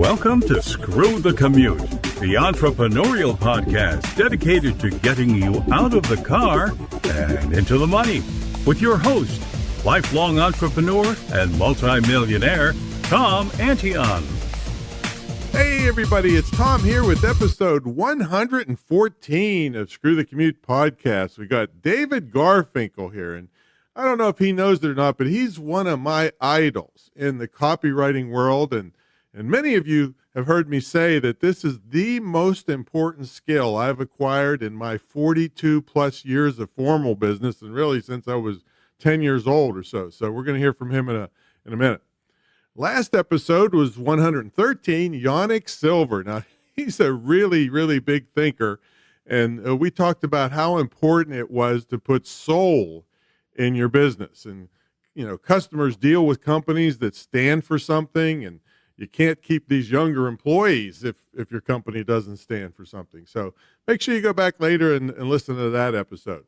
Welcome to Screw the Commute, the entrepreneurial podcast dedicated to getting you out of the car and into the money with your host, lifelong entrepreneur and multimillionaire, Tom Antion. Hey everybody, it's Tom here with episode 114 of Screw the Commute podcast. We got David Garfinkel here, and I don't know if he knows it or not, but he's one of my idols in the copywriting world, and many of you have heard me say that this is the most important skill I've acquired in my 42 plus years of formal business, and really since I was 10 years old or so. So we're going to hear from him in a minute. Last episode was 113, Yannick Silver. Now, he's a really, really big thinker, and we talked about how important it was to put soul in your business. And, you know, customers deal with companies that stand for something, and you can't keep these younger employees if your company doesn't stand for something. So make sure you go back later and listen to that episode.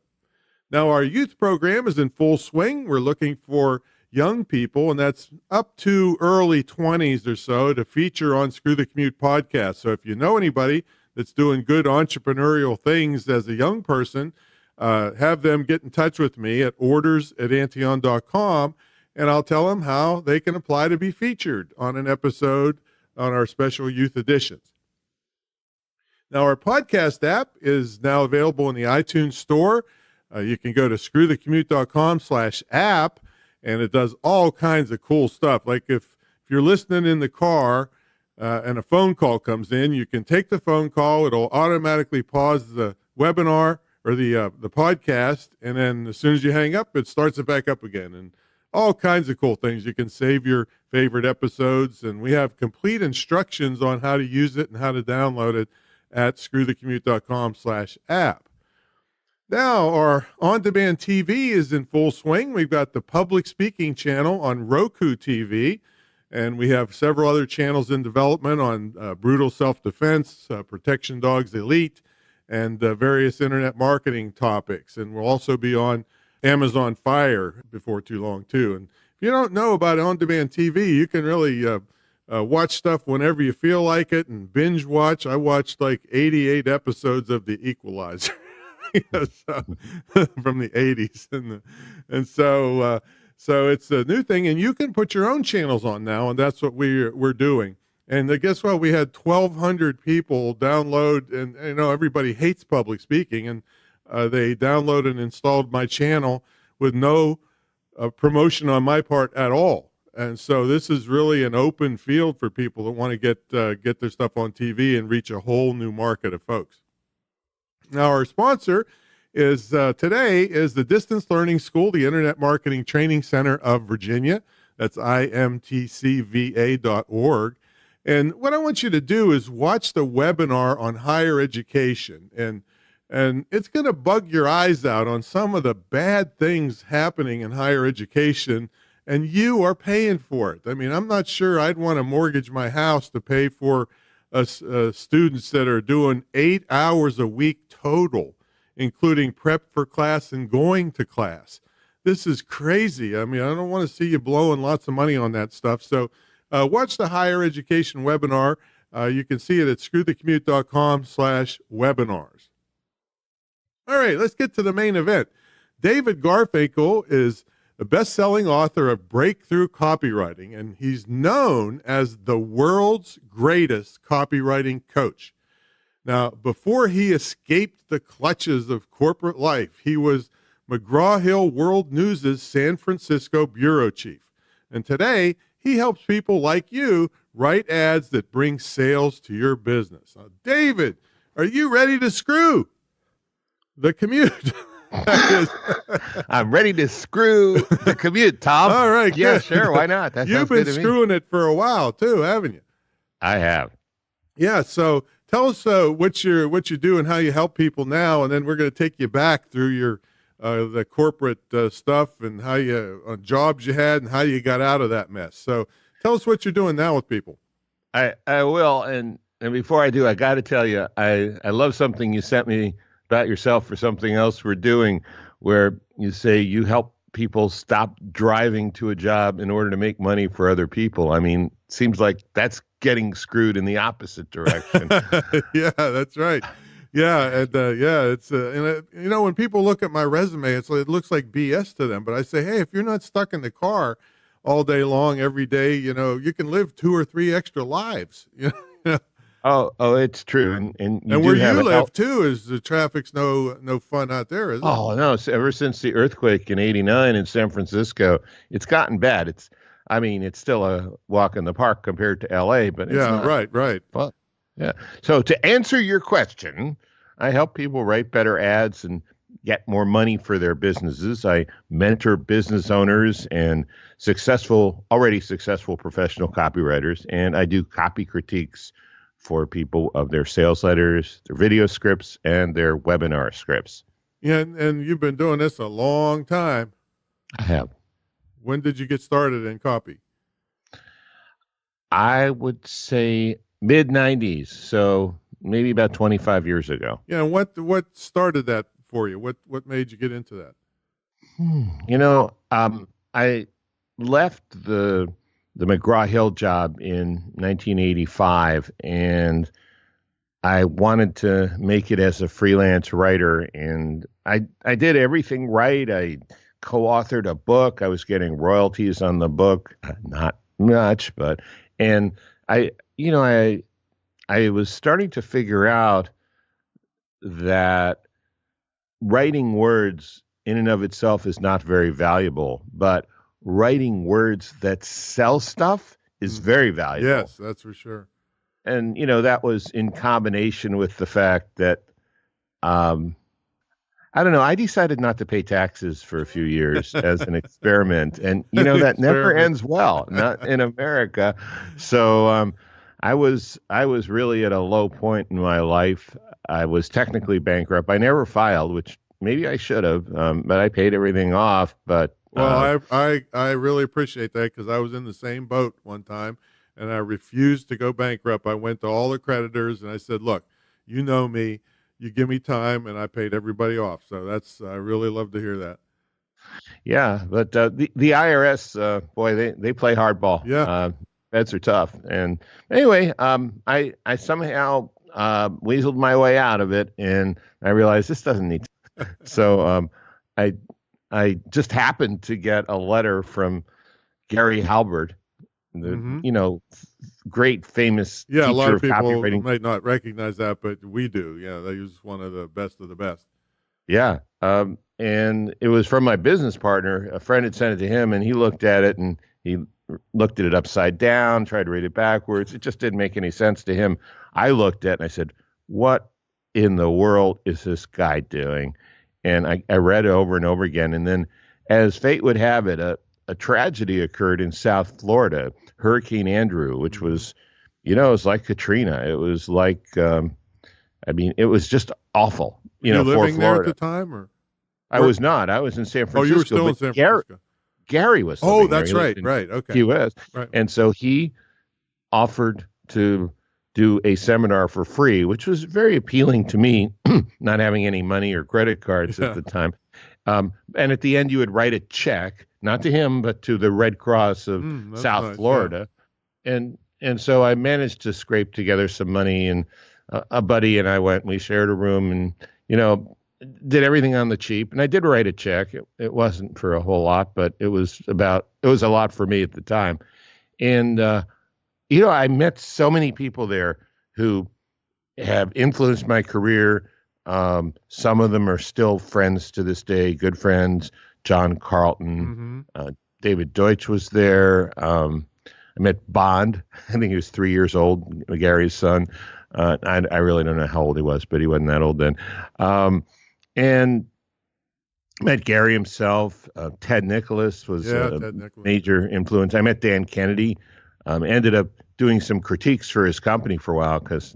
Now, our youth program is in full swing. We're looking for young people, and that's up to early 20s or so, to feature on Screw the Commute podcast. So if you know anybody that's doing good entrepreneurial things as a young person, have them get in touch with me at orders@antion.com, and I'll tell them how they can apply to be featured on an episode on our special youth editions. Now, our podcast app is now available in the iTunes store. You can go to screwthecommute.com/app, and it does all kinds of cool stuff. Like if you're listening in the car and a phone call comes in, you can take the phone call. It'll automatically pause the webinar or the podcast, and then as soon as you hang up, it starts it back up again. And all kinds of cool things. You can save your favorite episodes, and we have complete instructions on how to use it and how to download it at screwthecommute.com/app. Now, our on-demand TV is in full swing. We've got the public speaking channel on Roku TV, and we have several other channels in development on Brutal Self-Defense, Protection Dogs Elite, and various internet marketing topics. And we'll also be on Amazon Fire before too long, too. And if you don't know about on-demand TV, you can really watch stuff whenever you feel like it and binge watch. I watched like 88 episodes of The Equalizer. So, from the 80s, and so it's a new thing, and you can put your own channels on now, and that's what we're doing. And guess what? We had 1,200 people download, and you know everybody hates public speaking, and they downloaded and installed my channel with no promotion on my part at all. And so this is really an open field for people that want to get their stuff on TV and reach a whole new market of folks. Now, our sponsor is today is the Distance Learning School, the Internet Marketing Training Center of Virginia. That's imtcva.org. And what I want you to do is watch the webinar on higher education. And it's going to bug your eyes out on some of the bad things happening in higher education, and you are paying for it. I mean, I'm not sure I'd want to mortgage my house to pay for students that are doing 8 hours a week total, including prep for class and going to class. This is crazy. I mean, I don't want to see you blowing lots of money on that stuff. So watch the higher education webinar. You can see it at screwthecommute.com/webinars. All right, let's get to the main event. David Garfinkel is a best-selling author of Breakthrough Copywriting, and he's known as the world's greatest copywriting coach. Now, before he escaped the clutches of corporate life, he was McGraw-Hill World News' San Francisco bureau chief. And today, he helps people like you write ads that bring sales to your business. Now, David, are you ready to screw the commute? I'm ready to screw the commute, Tom. All right. Yeah, good. sure. Why not? That You've been screwing it for a while too, haven't you? I have. Yeah. So tell us what you do and how you help people now, and then we're going to take you back through your the corporate stuff and how you jobs you had and how you got out of that mess. So tell us what you're doing now with people. I will. And before I do, I got to tell you, I love something you sent me about yourself for something else we're doing, where you say you help people stop driving to a job in order to make money for other people. I mean, seems like that's getting screwed in the opposite direction. Yeah, that's right. Yeah, and it's when people look at my resume, it looks like BS to them. But I say, hey, if you're not stuck in the car all day long, every day, you can live 2 or 3 extra lives. Oh, it's true, and where you live too is the traffic's no fun out there, is it? Oh no! So ever since the earthquake in '89 in San Francisco, it's gotten bad. It's still a walk in the park compared to LA, but it's not right. fun. Yeah. So to answer your question, I help people write better ads and get more money for their businesses. I mentor business owners and already successful professional copywriters, and I do copy critiques for people of their sales letters, their video scripts, and their webinar scripts. Yeah, and you've been doing this a long time. I have. When did you get started in copy? I would say mid-90s, so maybe about 25 years ago. Yeah, and what started that for you? What made you get into that? I left the McGraw-Hill job in 1985, and I wanted to make it as a freelance writer, and I did everything right. I co-authored a book. I was getting royalties on the book, not much, and I was starting to figure out that writing words in and of itself is not very valuable, but writing words that sell stuff is very valuable. Yes, that's for sure. And, that was in combination with the fact that, I don't know, I decided not to pay taxes for a few years as an experiment. And, that never ends well, not in America. So I was really at a low point in my life. I was technically bankrupt. I never filed, which maybe I should have, but I paid everything off. But well, I really appreciate that, because I was in the same boat one time, and I refused to go bankrupt. I went to all the creditors and I said, look, you know me, you give me time, and I paid everybody off. So I really love to hear that. Yeah, but the IRS, boy, they play hardball. Yeah. Feds are tough. And anyway, I somehow weaseled my way out of it, and I realized this doesn't need to. So I just happened to get a letter from Gary Halbert, the great famous teacher a lot of people copywriting. might not recognize that, but we do. Yeah, they use one of the best of the best. Yeah, and it was from my business partner. A friend had sent it to him, and he looked at it, and he looked at it upside down, tried to read it backwards. It just didn't make any sense to him. I looked at it, and I said, what in the world is this guy doing? And I read it over and over again. And then, as fate would have it, a tragedy occurred in South Florida, Hurricane Andrew, which was, it was like Katrina. It was like, it was just awful. You for living Florida. there at the time, or? I was not. I was in San Francisco. Oh, you were still in San Francisco. Gary was. Oh, that's right. Right. Okay. He was. Right. And so he offered to do a seminar for free, which was very appealing to me, not having any money or credit cards at the time. And at the end, you would write a check, not to him, but to the Red Cross of South Florida. Yeah. And so I managed to scrape together some money, and a buddy and I went, and we shared a room, and, did everything on the cheap. And I did write a check. It wasn't for a whole lot, but it was a lot for me at the time. And, I met so many people there who have influenced my career. Some of them are still friends to this day, good friends. John Carlton, David Deutsch was there. I met Bond. I think he was 3 years old, Gary's son. I really don't know how old he was, but he wasn't that old then. And met Gary himself. Ted Nicholas was a major influence. I met Dan Kennedy. Ended up doing some critiques for his company for a while because,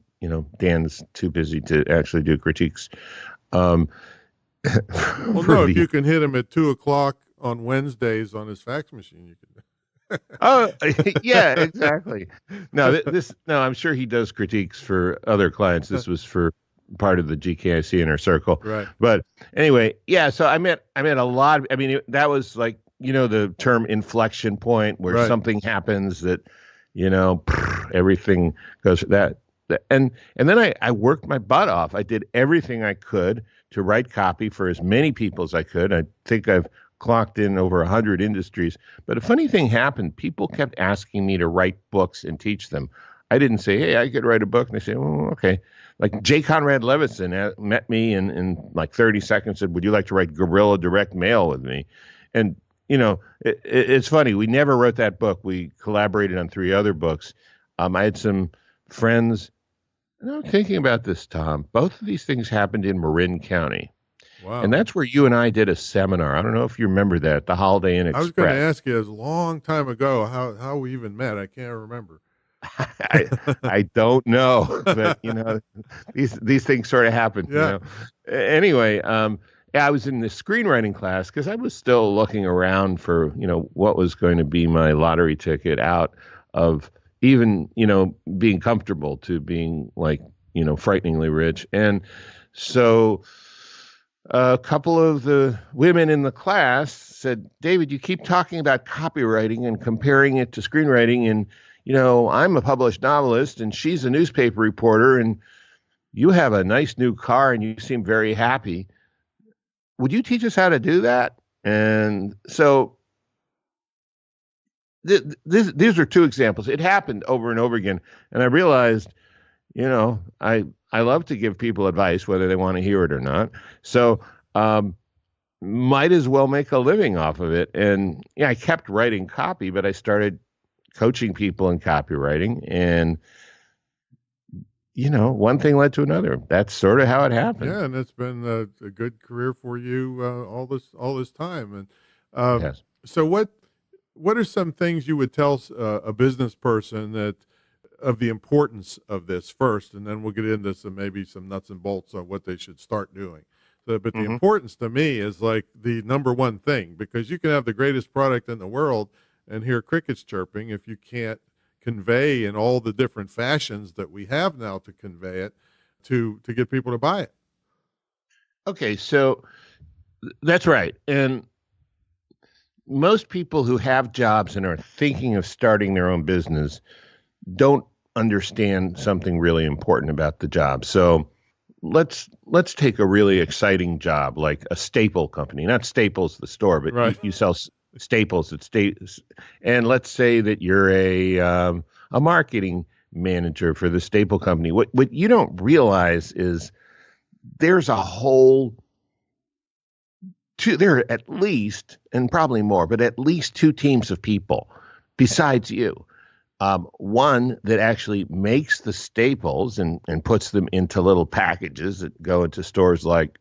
Dan's too busy to actually do critiques. Well, no, if you can hit him at 2:00 on Wednesdays on his fax machine, you can. Oh, yeah, exactly. No, I'm sure he does critiques for other clients. This was for part of the GKIC inner circle. Right. But anyway, yeah, so I met a lot of, that was like, the term inflection point where something happens that, everything goes that. And then I worked my butt off. I did everything I could to write copy for as many people as I could. I think I've clocked in over 100 industries. But a funny thing happened. People kept asking me to write books and teach them. I didn't say, hey, I could write a book. And they say, oh, okay. Like J. Conrad Levison met me in like 30 seconds, said, would you like to write guerrilla direct mail with me? And, it's funny. We never wrote that book. We collaborated on 3 other books. I had some friends. And I'm thinking about this, Tom. Both of these things happened in Marin County. Wow. And that's where you and I did a seminar. I don't know if you remember that, the Holiday Inn Express. I was going to ask you, it was a long time ago, how we even met. I can't remember. I don't know, but these things sort of happen. Yeah. Anyway, I was in the screenwriting class because I was still looking around for what was going to be my lottery ticket out of even being comfortable to being like frighteningly rich. And so a couple of the women in the class said, David, you keep talking about copywriting and comparing it to screenwriting, and I'm a published novelist and she's a newspaper reporter, and you have a nice new car and you seem very happy. Would you teach us how to do that? And so these are 2 examples. It happened over and over again. And I realized, I love to give people advice, whether they want to hear it or not. So might as well make a living off of it. And I kept writing copy, but I started coaching people in copywriting. And, one thing led to another. That's sort of how it happened. Yeah, and it's been a good career for you all this time. And Yes. So what are some things you would tell a business person of the importance of this first, and then we'll get into maybe some nuts and bolts on what they should start doing. But the importance to me is like the number one thing, because you can have the greatest product in the world and hear crickets chirping if you can't convey in all the different fashions that we have now to convey it to get people to buy it. Okay, so that's right. And most people who have jobs and are thinking of starting their own business don't understand something really important about the job. So let's take a really exciting job like a staple company, not Staples the store, but right. you sell staples at and let's say that you're a marketing manager for the staple company. What you don't realize is there's a whole there are at least, and probably more, but at least 2 teams of people besides you. One that actually makes the staples and puts them into little packages that go into stores like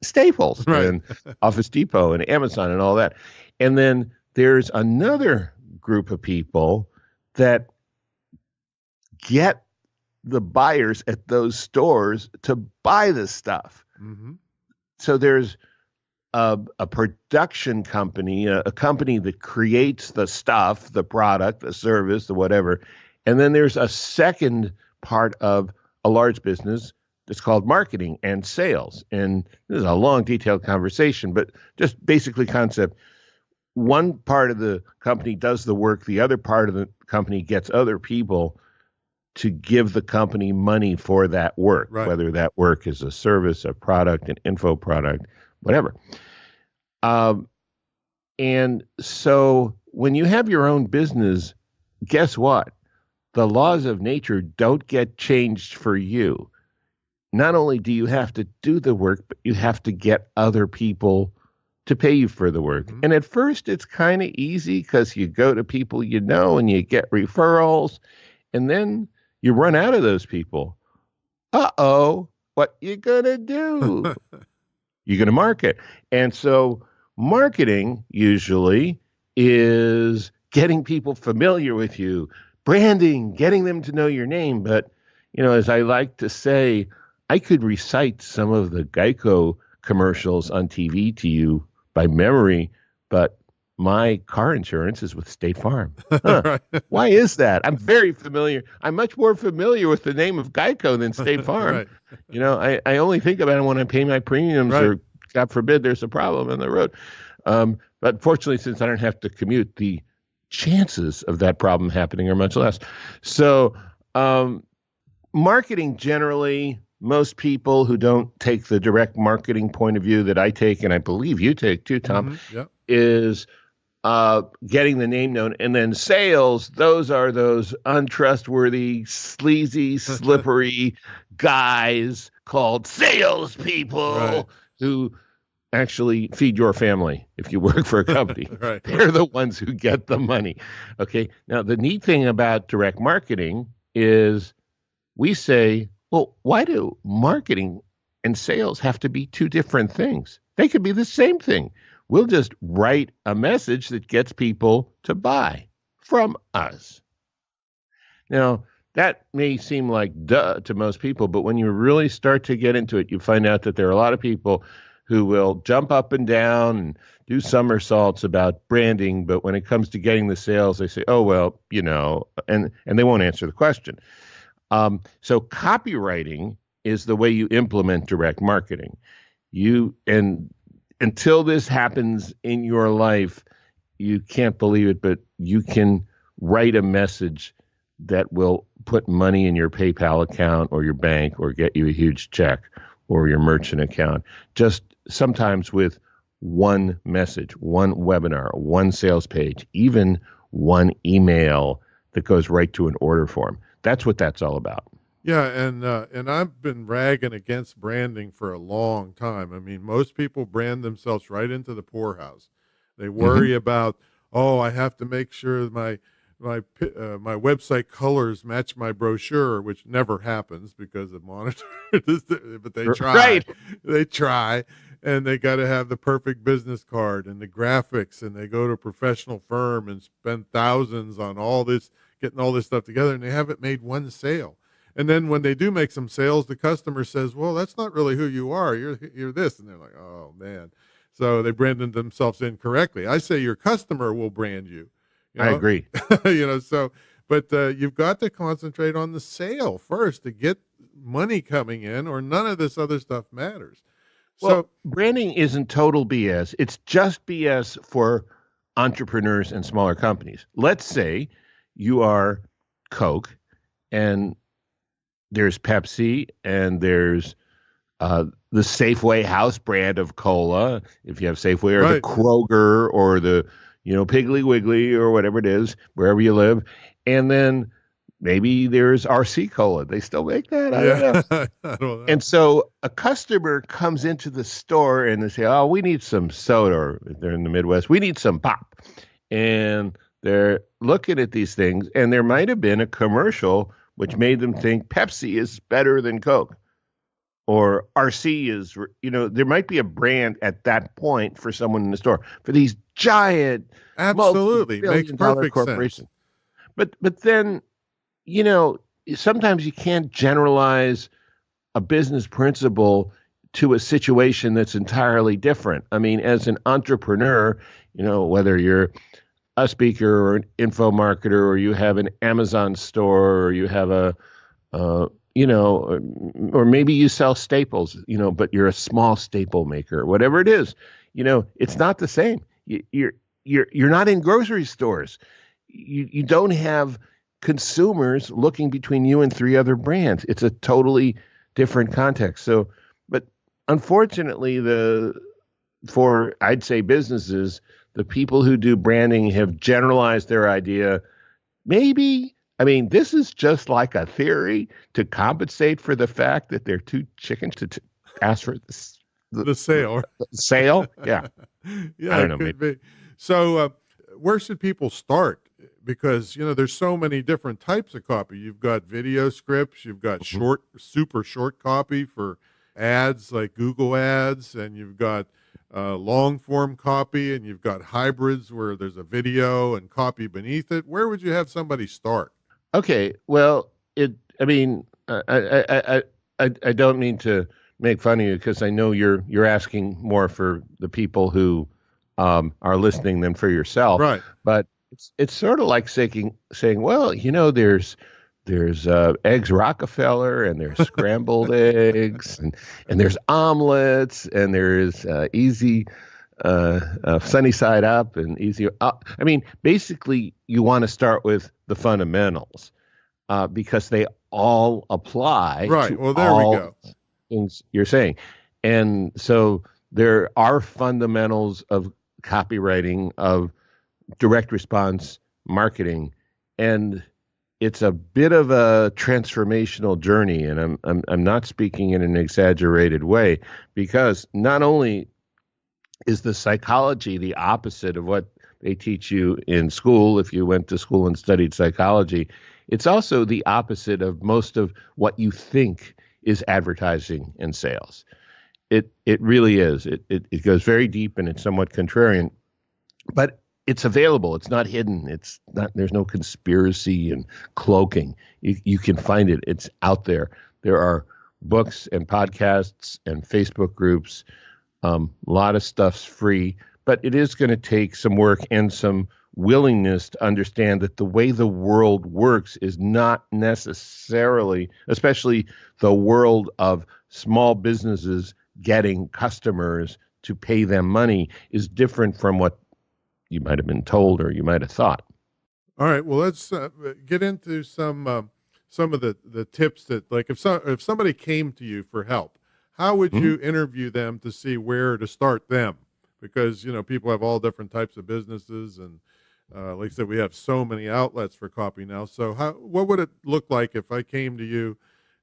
Staples right. and Office Depot and Amazon and all that. And then there's another group of people that get the buyers at those stores to buy this stuff. Mm-hmm. So there's a production company, a company that creates the stuff, the product, the service, the whatever. And then there's a second part of a large business that's called marketing and sales. And this is a long, detailed conversation, but just basically concept. One part of the company does the work. The other part of the company gets other people to give the company money for that work, right. whether that work is a service, a product, an info product, whatever. And so when you have your own business, guess what? The laws of nature don't get changed for you. Not only do you have to do the work, but you have to get other people to pay you for the work. Mm-hmm. And at first it's kind of easy because you go to people you know and you get referrals, and then you run out of those people. Uh-oh, what you gonna do? You're gonna market. And so marketing usually is getting people familiar with you, branding, getting them to know your name. But, as I like to say, I could recite some of the Geico commercials on TV to you by memory, but my car insurance is with State Farm. Huh. Right. Why is that? I'm very familiar. I'm much more familiar with the name of Geico than State Farm. Right. I only think about it when I pay my premiums right. or God forbid there's a problem on the road. But fortunately, since I don't have to commute, the chances of that problem happening are much less. So marketing generally, most people who don't take the direct marketing point of view that I take, and I believe you take too, Tom, is getting the name known. And then sales, those are those untrustworthy, sleazy, slippery guys called salespeople who actually feed your family if you work for a company. They're the ones who get the money. Okay. Now, the neat thing about direct marketing is we say, well, why do marketing and sales have to be two different things? They could be the same thing. We'll just write a message that gets people to buy from us. Now, that may seem like duh to most people, but when you really start to get into it, you find out that there are a lot of people who will jump up and down and do somersaults about branding, but when it comes to getting the sales, they say, oh, well, and they won't answer the question. So copywriting is the way you implement direct marketing. Until this happens in your life, you can't believe it, but you can write a message that will put money in your PayPal account or your bank or get you a huge check or your merchant account, just sometimes with one message, one webinar, one sales page, even one email that goes right to an order form. That's what that's all about. Yeah, and I've been ragging against branding for a long time. I mean, most people brand themselves right into the poorhouse. They worry about, I have to make sure my website colors match my brochure, which never happens because of monitors. But they try. They try, and they got to have the perfect business card and the graphics, and they go to a professional firm and spend thousands on all this, getting all this stuff together, and they haven't made one sale. And then when they do make some sales, the customer says, well, that's not really who you are. You're this. And they're like, oh, man. So they branded themselves incorrectly. I say your customer will brand you. I agree. But you've got to concentrate on the sale first to get money coming in, or none of this other stuff matters. Well, branding isn't total BS. It's just BS for entrepreneurs and smaller companies. Let's say you are Coke, and there's Pepsi, and there's the Safeway house brand of cola, if you have Safeway, or the Kroger, or the Piggly Wiggly, or whatever it is, wherever you live. And then maybe there's RC Cola. They still make that? I don't know. I don't know. And so a customer comes into the store and they say, oh, we need some soda, or if they're in the Midwest, we need some pop. And they're looking at these things, and there might have been a commercial which made them think Pepsi is better than Coke, or RC is, there might be a brand at that point for someone in the store for these giant, absolutely makes perfect corporations. sense. But then, sometimes you can't generalize a business principle to a situation that's entirely different. I mean, as an entrepreneur, whether you're a speaker or an info marketer, or you have an Amazon store, or you have or maybe you sell staples, but you're a small staple maker, whatever it is, it's not the same. You're not in grocery stores. You don't have consumers looking between you and three other brands. It's a totally different context. So, but unfortunately, for I'd say businesses, the people who do branding have generalized their idea. Maybe, this is just like a theory to compensate for the fact that they're too chickens to ask for the sale. Sale? Yeah. Yeah, I don't know. Could be. So where should people start? Because, there's so many different types of copy. You've got video scripts, you've got super short copy for ads like Google ads, and you've got long form copy, and you've got hybrids where there's a video and copy beneath it. Where would you have somebody start? Okay. Well, I don't mean to make fun of you, because I know you're asking more for the people who are listening than for yourself. Right. But it's sort of like saying, well, there's eggs Rockefeller, and there's scrambled eggs, and there's omelets, and there's easy sunny side up and easier up. I mean, basically, you want to start with the fundamentals because they all apply Right. to Well, there we all go. things you're saying. And so there are fundamentals of copywriting, of direct response marketing, and it's a bit of a transformational journey. And I'm not speaking in an exaggerated way, because not only is the psychology the opposite of what they teach you in school if you went to school and studied psychology, it's also the opposite of most of what you think is advertising and sales. It really is. It goes very deep and it's somewhat contrarian, but it's available. It's not hidden. It's not. There's no conspiracy and cloaking. You can find it. It's out there. There are books and podcasts and Facebook groups. A lot of stuff's free, but it is going to take some work and some willingness to understand that the way the world works is not necessarily, especially the world of small businesses getting customers to pay them money, is different from what you might have been told or you might have thought. All right. Well, let's get into some of the tips that, like, if somebody came to you for help, how would you interview them to see where to start them? Because, people have all different types of businesses, and like I said, we have so many outlets for copy now. So what would it look like if I came to you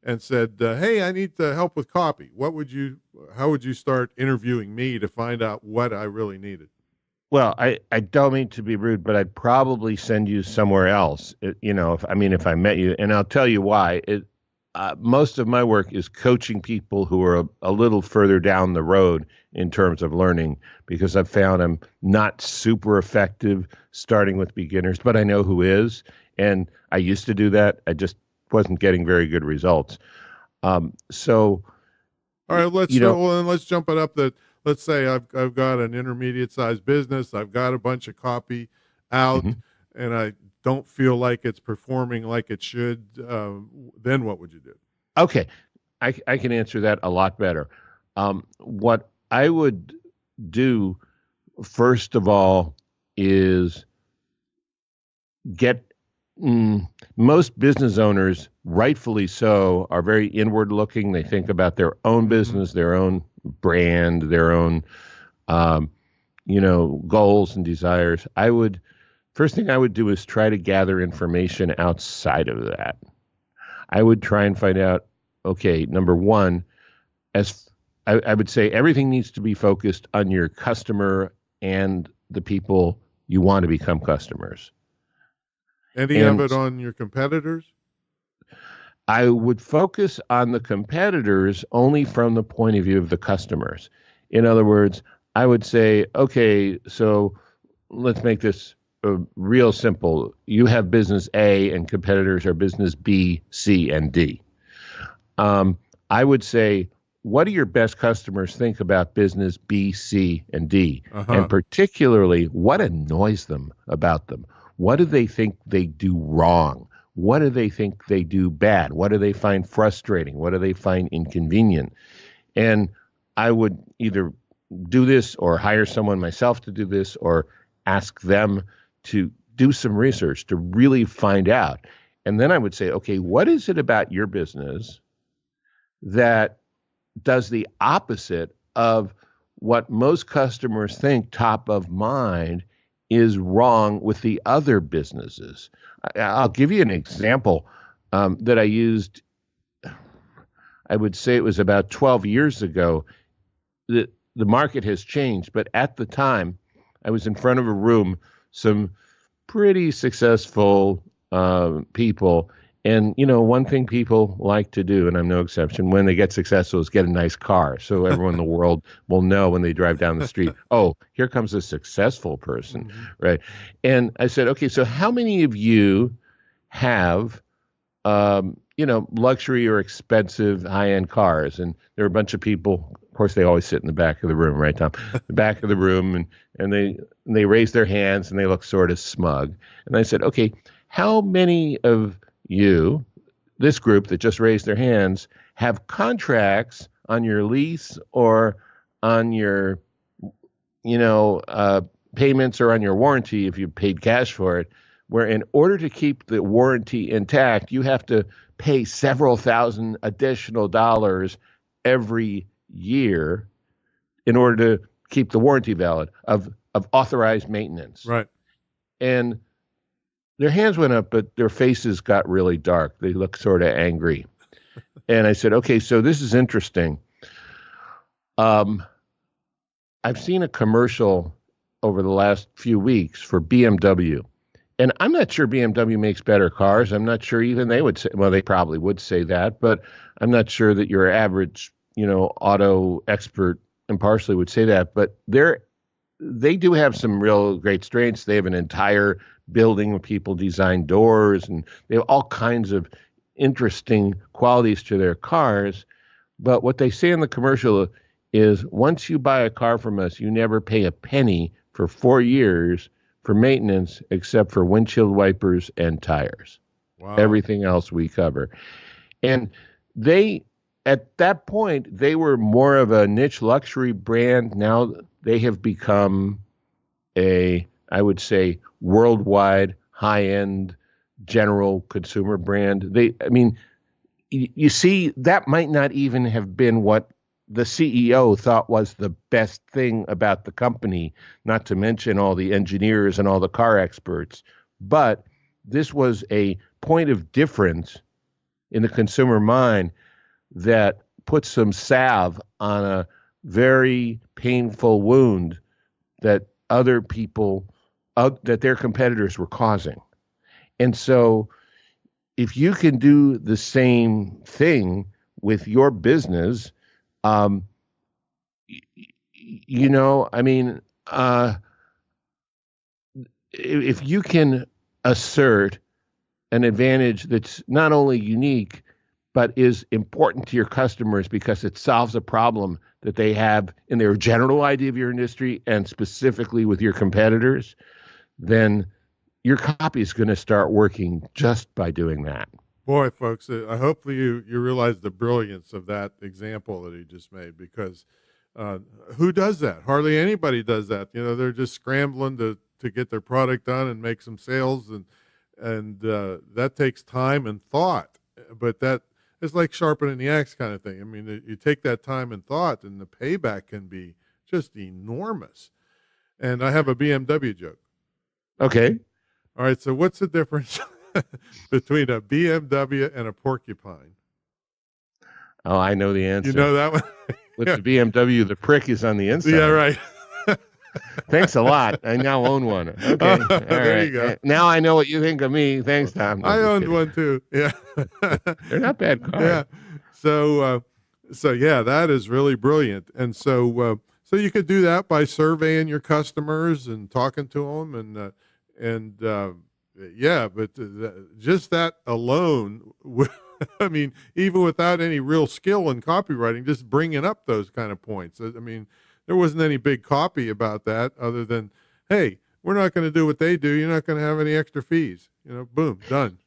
and said, hey, I need help with copy? How would you start interviewing me to find out what I really needed? Well, I don't mean to be rude, but I'd probably send you somewhere else. If I met you, and I'll tell you why. Most of my work is coaching people who are a little further down the road in terms of learning, because I've found I'm not super effective starting with beginners, but I know who is, and I used to do that. I just wasn't getting very good results. So, all right, let's jump it up. Let's say I've got an intermediate sized business. I've got a bunch of copy out, and I don't feel like it's performing like it should. Then what would you do? Okay, I can answer that a lot better. What I would do, first of all, is get most business owners, rightfully so, are very inward looking. They think about their own business, their own brand, their own, goals and desires. First thing I would do is try to gather information outside of that. I would try and find out, okay, number one, as I would say, everything needs to be focused on your customer and the people you want to become customers. Any of it on your competitors? I would focus on the competitors only from the point of view of the customers. In other words, I would say, okay, so let's make this real simple. You have business A and competitors are business B, C, and D. I would say, what do your best customers think about business B, C, and D? And particularly, what annoys them about them? What do they think they do wrong? What do they think they do bad? What do they find frustrating? What do they find inconvenient? And I would either do this or hire someone myself to do this, or ask them to do some research to really find out. And then I would say, okay, what is it about your business that does the opposite of what most customers think top of mind is wrong with the other businesses? I'll give you an example that I used. I would say it was about 12 years ago. The market has changed, but at the time, I was in front of a room, some pretty successful people. And, one thing people like to do, and I'm no exception, when they get successful, is get a nice car. So everyone in the world will know when they drive down the street, oh, here comes a successful person, right? And I said, okay, so how many of you have, luxury or expensive high-end cars? And there are a bunch of people. Of course, they always sit in the back of the room, right, Tom? The back of the room, and they raise their hands and they look sort of smug. And I said, okay, how many of you, this group that just raised their hands, have contracts on your lease or on your, payments are on your warranty if you paid cash for it, where in order to keep the warranty intact, you have to pay several thousand additional dollars every year in order to keep the warranty valid of authorized maintenance. Right. And their hands went up, but their faces got really dark. They looked sort of angry. And I said, okay, so this is interesting. I've seen a commercial over the last few weeks for BMW. And I'm not sure BMW makes better cars. I'm not sure even they would say, well, they probably would say that, but I'm not sure that your average, auto expert impartially would say that. But they do have some real great strengths. They have an entire building where people design doors, and they have all kinds of interesting qualities to their cars. But what they say in the commercial is, once you buy a car from us, you never pay a penny for 4 years for maintenance except for windshield wipers and tires. Wow. Everything else we cover. And at that point, they were more of a niche luxury brand. Now they have become I would say, worldwide high-end general consumer brand. You see, that might not even have been what the CEO thought was the best thing about the company, not to mention all the engineers and all the car experts. But this was a point of difference in the consumer mind that put some salve on a very painful wound that other people, that their competitors were causing. And so if you can do the same thing with your business, if you can assert an advantage that's not only unique, but is important to your customers because it solves a problem that they have in their general idea of your industry and specifically with your competitors, then your copy is going to start working just by doing that. Boy, folks, hopefully you realize the brilliance of that example that he just made, because who does that? Hardly anybody does that. They're just scrambling to get their product done and make some sales, and that takes time and thought. But that is like sharpening the axe kind of thing. I mean, you take that time and thought, and the payback can be just enormous. And I have a BMW joke. Okay. All right, so what's the difference between a BMW and a porcupine? Oh, I know the answer. You know that one? With the BMW, the prick is on the inside. Yeah, right. Thanks a lot. I now own one. Okay. All there right. you go. Now I know what you think of me. Thanks, Tom. No, I owned kidding. one too. Yeah. They're not bad cars. Yeah. So yeah, that is really brilliant. And so you could do that by surveying your customers and talking to them, just that alone, I mean, even without any real skill in copywriting, just bringing up those kind of points. I mean, there wasn't any big copy about that other than, hey, we're not going to do what they do. You're not going to have any extra fees. Boom, done.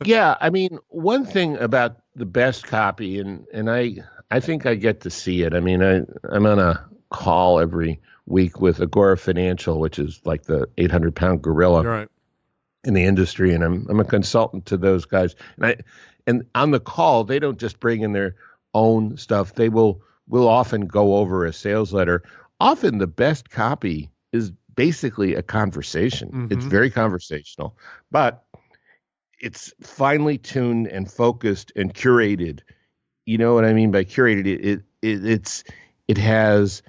Yeah, I mean, one thing about the best copy, and I think I get to see it. I mean, I'm on a call every week with Agora Financial, which is like the 800-pound gorilla Right. in the industry, and I'm a consultant to those guys. And on the call, they don't just bring in their own stuff. They will often go over a sales letter. Often the best copy is basically a conversation. Mm-hmm. It's very conversational, but it's finely tuned and focused and curated. You know what I mean by curated? It has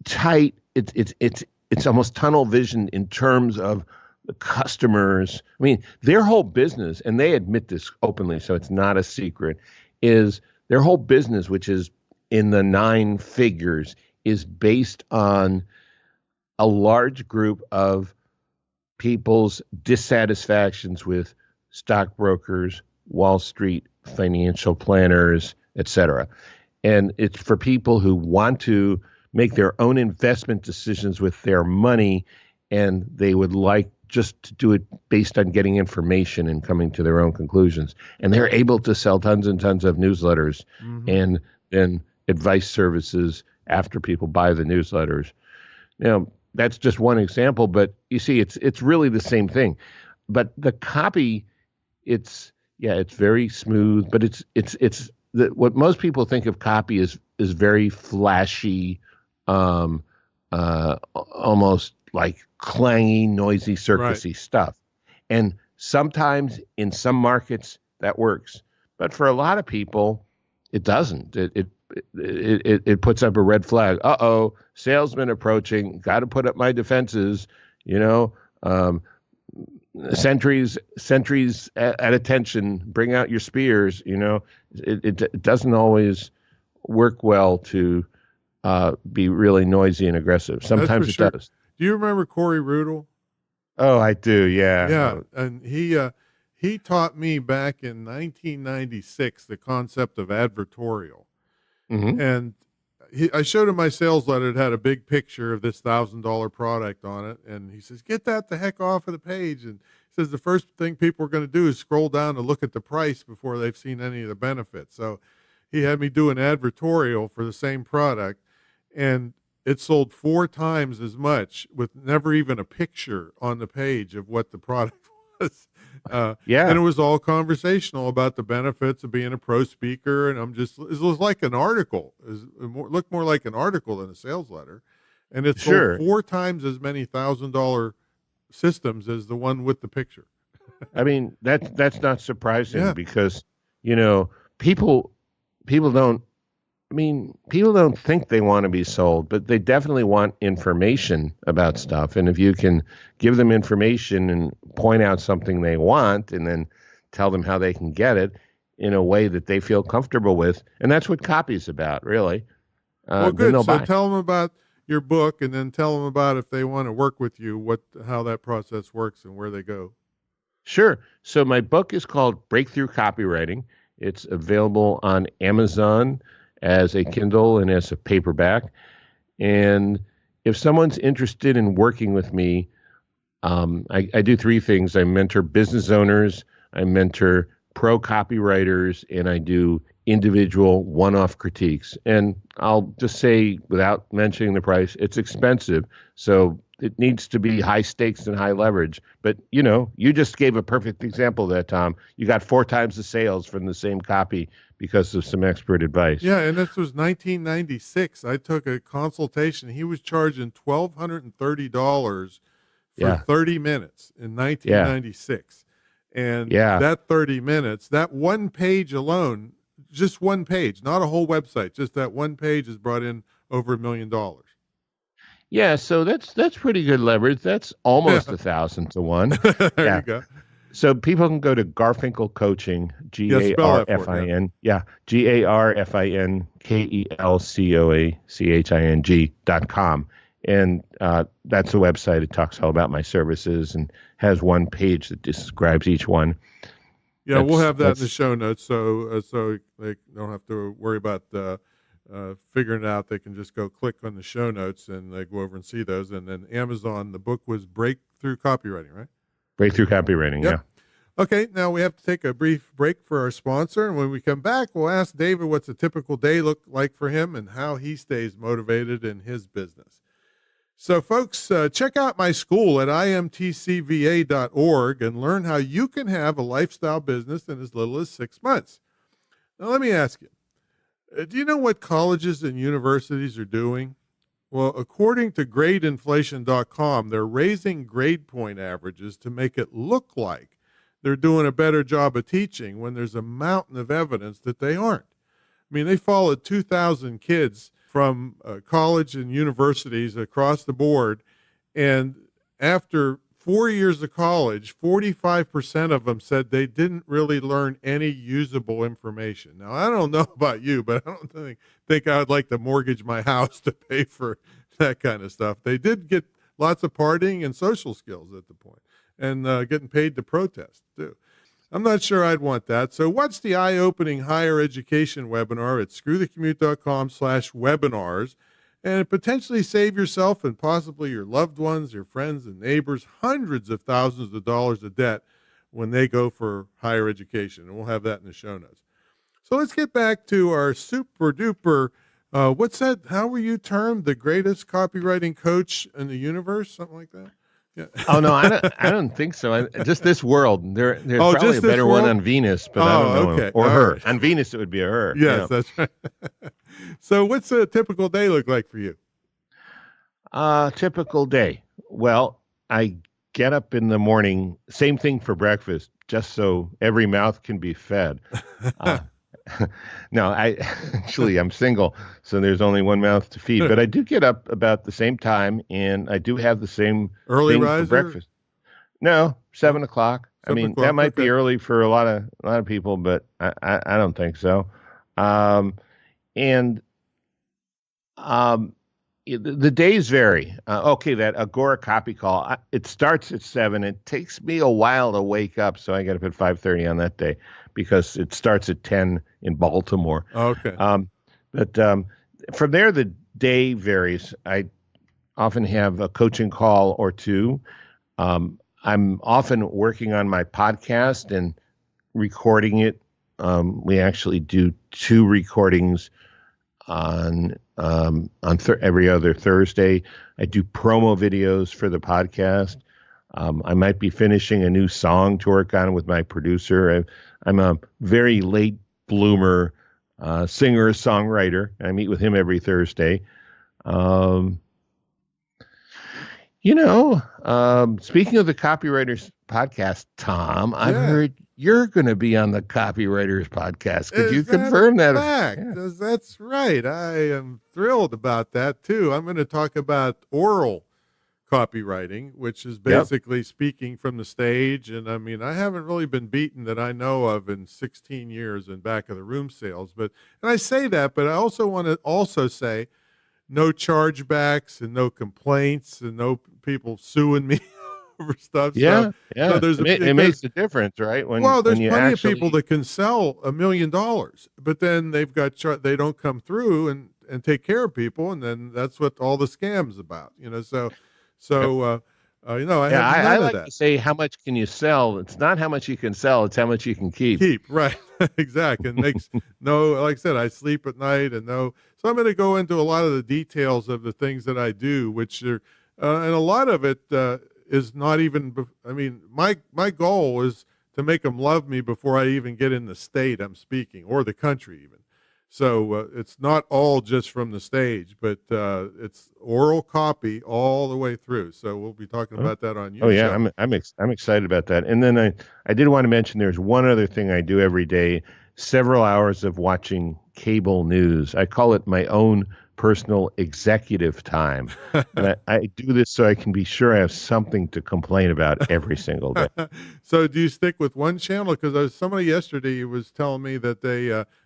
tight. It's almost tunnel vision in terms of the customers. I mean, their whole business, and they admit this openly, so it's not a secret, is their whole business, which is in the 9 figures, is based on a large group of people's dissatisfactions with stockbrokers, Wall Street financial planners, etc. And it's for people who want to make their own investment decisions with their money, and they would like just to do it based on getting information and coming to their own conclusions. And they're able to sell tons and tons of newsletters and advice services after people buy the newsletters. Now, that's just one example, but you see, it's really the same thing. But the copy, it's very smooth, but what most people think of copy is very flashy, almost like clangy, noisy, circusy stuff. And sometimes in some markets that works, but for a lot of people, it doesn't. It puts up a red flag. Uh-oh, salesman approaching. Got to put up my defenses. Sentries at attention. Bring out your spears. It doesn't always work well to be really noisy and aggressive. Sometimes it does. Do you remember Corey Rudel? Oh, I do. Yeah. Yeah, and he taught me back in 1996 the concept of advertorial. Mm-hmm. And I showed him my sales letter. It had a big picture of this $1,000 product on it. And he says, get that the heck off of the page. And he says, the first thing people are going to do is scroll down and look at the price before they've seen any of the benefits. So he had me do an advertorial for the same product. And it sold 4 times as much with never even a picture on the page of what the product was. And it was all conversational about the benefits of being a pro speaker. And it was like an article. It looked more like an article than a sales letter. And it sold 4 times as many $1,000 systems as the one with the picture. I mean, that's not surprising because, people don't think they want to be sold, but they definitely want information about stuff. And if you can give them information and point out something they want and then tell them how they can get it in a way that they feel comfortable with, and that's what copy is about, really. Well, good. So tell them about your book and then tell them about if they want to work with you, how that process works and where they go. Sure. So my book is called Breakthrough Copywriting. It's available on Amazon as a Kindle and as a paperback. And if someone's interested in working with me, I do 3 things. I mentor business owners, I mentor pro copywriters, and I do individual one-off critiques. And I'll just say, without mentioning the price, it's expensive. So it needs to be high stakes and high leverage. But, you just gave a perfect example of that, Tom. You got 4 times the sales from the same copy because of some expert advice. Yeah, and this was 1996. I took a consultation. He was charging $1,230 for 30 minutes in 1996. And that 30 minutes, that one page alone, just one page, not a whole website, just that one page has brought in over $1 million. Yeah, so that's pretty good leverage. That's almost 1,000 to 1. There you go. So people can go to Garfinkel Coaching, Garfinkelcoaching, GarfinkelCoaching.com. And that's a website. It talks all about my services and has one page that describes each one. Yeah, we'll have that in the show notes, so they don't have to worry about figuring it out. They can just go click on the show notes and they go over and see those. And then Amazon, the book was Breakthrough Copywriting, right? Breakthrough Copywriting, yeah. Okay, now we have to take a brief break for our sponsor. And when we come back, we'll ask David what's a typical day look like for him and how he stays motivated in his business. So, folks, check out my school at imtcva.org and learn how you can have a lifestyle business in as little as 6 months. Now, let me ask you, do you know what colleges and universities are doing? Well, according to gradeinflation.com, they're raising grade point averages to make it look like they're doing a better job of teaching when there's a mountain of evidence that they aren't. I mean, they followed 2,000 kids from college and universities across the board, and after 4 years of college, 45% of them said they didn't really learn any usable information. Now, I don't know about you, but I don't think I would like to mortgage my house to pay for that kind of stuff. They did get lots of partying and social skills at the point, and getting paid to protest, too. I'm not sure I'd want that. So watch the eye-opening higher education webinar at screwthecommute.com/webinars and potentially save yourself and possibly your loved ones, your friends and neighbors, hundreds of thousands of dollars of debt when they go for higher education. And we'll have that in the show notes. So let's get back to our super duper What's that? How were you termed? The greatest copywriting coach in the universe? Something like that? Yeah. Oh no, I don't think so. Just this world. There's probably just a this better world? one on Venus, but I don't know. Okay. Or All her. right. On Venus, it would be a her. Yes, that's right. So what's a typical day look like for you? Typical day. Well, I get up in the morning, same thing for breakfast, just so every mouth can be fed. No, I'm single, so there's only one mouth to feed. But I do get up about the same time, and I do have the same Early thing riser? for breakfast. No, 7 o'clock. 7 o'clock, that might be okay. early for a lot of people, but I don't think so. And the days vary. Okay, that Agora copy call, it starts at 7. It takes me a while to wake up, so I get up at 5:30 on that day because it starts at 10 in Baltimore. Okay. But from there, the day varies. I often have a coaching call or two. I'm often working on my podcast and recording it. We actually do 2 recordings on every other Thursday. I do promo videos for the podcast. I might be finishing a new song to work on with my producer. I'm a very late bloomer singer songwriter. I meet with him every Thursday. Speaking of the Copywriters Podcast, Tom, I've heard you're going to be on the Copywriters Podcast. Could you confirm that? Fact? Yeah. That's right. I am thrilled about that too. I'm going to talk about oral copywriting, which is basically speaking from the stage. And I mean, I haven't really been beaten that I know of in 16 years in back of the room sales. And I say that, but I also want to say no chargebacks and no complaints and no people suing me over stuff. Yeah. So it makes a difference, right? There's plenty of people that can sell $1 million, but then they've got they don't come through and take care of people, and then that's what all the scams about, I have none I of like that. to say, how much can you sell? It's not how much you can sell; it's how much you can keep. Right? Exactly. It makes like I said, I sleep at night and so I'm going to go into a lot of the details of the things that I do, which are and a lot of it is not even. I mean, my goal is to make them love me before I even get in the state I'm speaking or the country even. So it's not all just from the stage, but it's oral copy all the way through. So we'll be talking about that on your show. I'm excited about that. And then I did want to mention there's one other thing I do every day: several hours of watching cable news. I call it my own personal executive time. And I do this so I can be sure I have something to complain about every single day. So do you stick with one channel? Because somebody yesterday was telling me that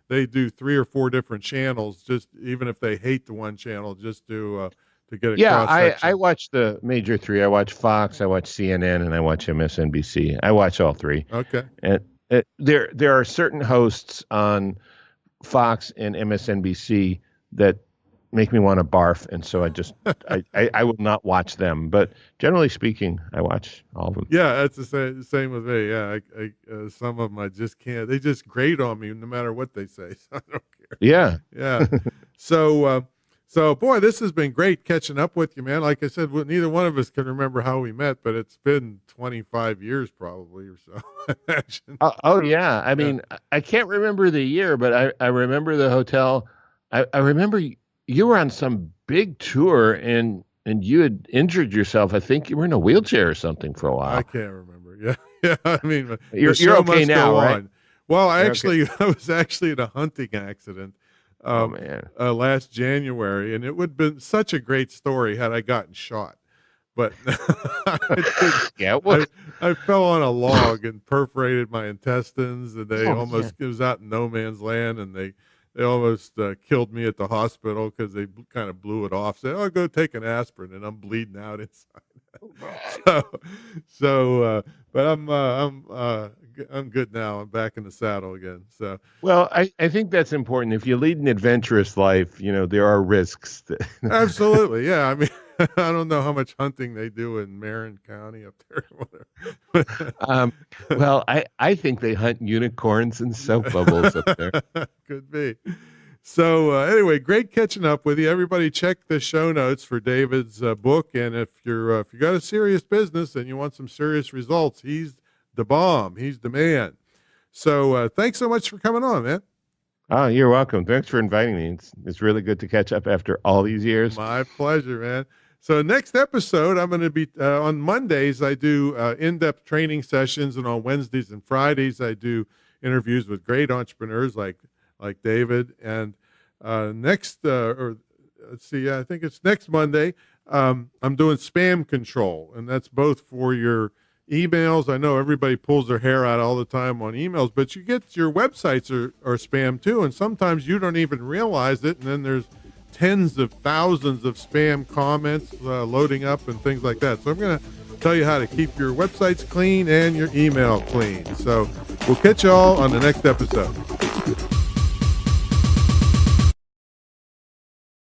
they do 3 or 4 different channels, just even if they hate the one channel, just to get a cross-section. I watch the major 3. I watch Fox, I watch CNN, and I watch MSNBC. I watch all 3. Okay. And there are certain hosts on Fox and MSNBC that make me want to barf, and so I will not watch them. But generally speaking, I watch all of them. Yeah, that's the same with me. Yeah, I some of them I just can't. They just grate on me no matter what they say. So I don't care. Yeah. So boy, this has been great catching up with you, man. Like I said, neither one of us can remember how we met, but it's been 25 years probably or so. Yeah. I mean, I can't remember the year, but I remember the hotel. I remember you were on some big tour and you had injured yourself. I think you were in a wheelchair or something for a while. I can't remember. Yeah. I mean, you're okay now, right? Well, I was actually in a hunting accident. Last January, and it would have been such a great story had I gotten shot. But I fell on a log and perforated my intestines, and it was out in no man's land, and they almost killed me at the hospital because they kind of blew it off. Said, "Oh, go take an aspirin," and I'm bleeding out inside. But I'm good now. I'm back in the saddle again. So, well, I think that's important. If you lead an adventurous life, there are risks. Absolutely, yeah. I mean, I don't know how much hunting they do in Marin County up there. Whatever. Well, I think they hunt unicorns and soap bubbles up there. Could be. So anyway, great catching up with you. Everybody check the show notes for David's book. And if you got a serious business and you want some serious results, he's the bomb. He's the man. So thanks so much for coming on, man. Oh, you're welcome. Thanks for inviting me. It's really good to catch up after all these years. My pleasure, man. So next episode, I'm going to be on Mondays. I do in-depth training sessions, and on Wednesdays and Fridays, I do interviews with great entrepreneurs like David. And I think it's next Monday. I'm doing spam control, and that's both for your emails. I know everybody pulls their hair out all the time on emails, but you get your websites are spam too, and sometimes you don't even realize it, and then there's tens of thousands of spam comments loading up and things like that. So I'm going to tell you how to keep your websites clean and your email clean. So we'll catch you all on the next episode.